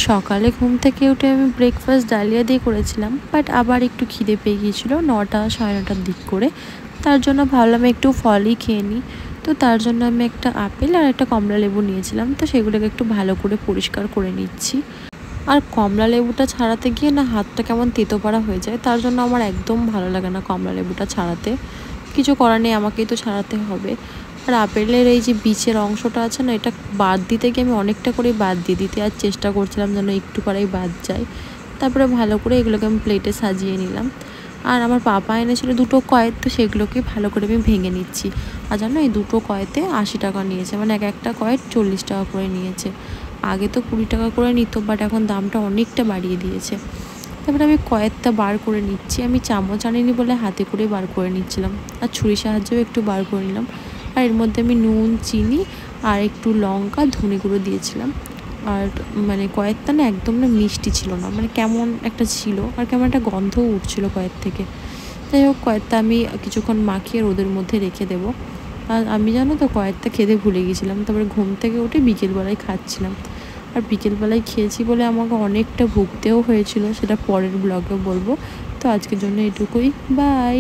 সকালে ঘুম থেকে উঠে আমি ব্রেকফাস্ট ডালিয়া দিয়ে করেছিলাম, বাট আবার একটু খিদে পেয়ে গিয়েছিলো 9টা সাড়ে 9টার দিক করে। তার জন্য ভাবলাম একটু ফলই খেয়ে নিই। তো তার জন্য আমি একটা আপেল আর একটা কমলা লেবু নিয়েছিলাম, তো সেগুলোকে একটু ভালো করে পরিষ্কার করে নিচ্ছি। আর কমলা লেবুটা ছাড়াতে গিয়ে না হাতটা কেমন তেতো পাড়া হয়ে যায়, তার জন্য আমার একদম ভালো লাগে না কমলা লেবুটা ছাড়াতে। কিছু করার নেই, আমাকেই তো ছাড়াতে হবে। আর আপেলের এই যে বীজের অংশটা আছে না, এটা বাদ দিতে গিয়ে আমি অনেকটা করে বাদ দিয়ে দিতে আর চেষ্টা করছিলাম যেন একটু করেই বাদ যায়। তারপরে ভালো করে এগুলোকে আমি প্লেটে সাজিয়ে নিলাম। আর আমার পাপা এনেছিল দুটো কয়েত, তো সেগুলোকে ভালো করে আমি ভেঙে নিচ্ছি। আর জানো এই দুটো কয়েতে 80 টাকা নিয়েছে, মানে একটা কয়েত 40 টাকা করে নিয়েছে। আগে তো 20 টাকা করে নিত, বাট এখন দামটা অনেকটা বাড়িয়ে দিয়েছে। তারপরে আমি কয়েকটা বার করে নিচ্ছি। আমি চামচ আনিনি বলে হাতে করে বার করে নিচ্ছিলাম, আর ছুরির সাহায্যেও একটু বার করে নিলাম। আর এর মধ্যে আমি নুন, চিনি আর একটু লঙ্কা, ধনে গুঁড়ো দিয়েছিলাম। আর মানে কয়েকটা না একদম না মিষ্টি ছিল না, মানে কেমন একটা ছিল, আর কেমন একটা গন্ধও উঠছিল কয়েক থেকে। যাই হোক, কয়েকটা আমি কিছুক্ষণ মাখিয়ে রোদের মধ্যে রেখে দেবো। আর আমি জানো তো কয়েকটা খেতে ভুলে গেছিলাম, তারপরে ঘুম থেকে উঠে বিকেলবেলায় খাচ্ছিলাম। আর বিকেলবেলায় খেয়েছি বলে আমাকে অনেকটা ভুগতেও হয়েছিল, সেটা পরের ব্লগে বলবো। তো আজকের জন্য এটুকুই, বাই।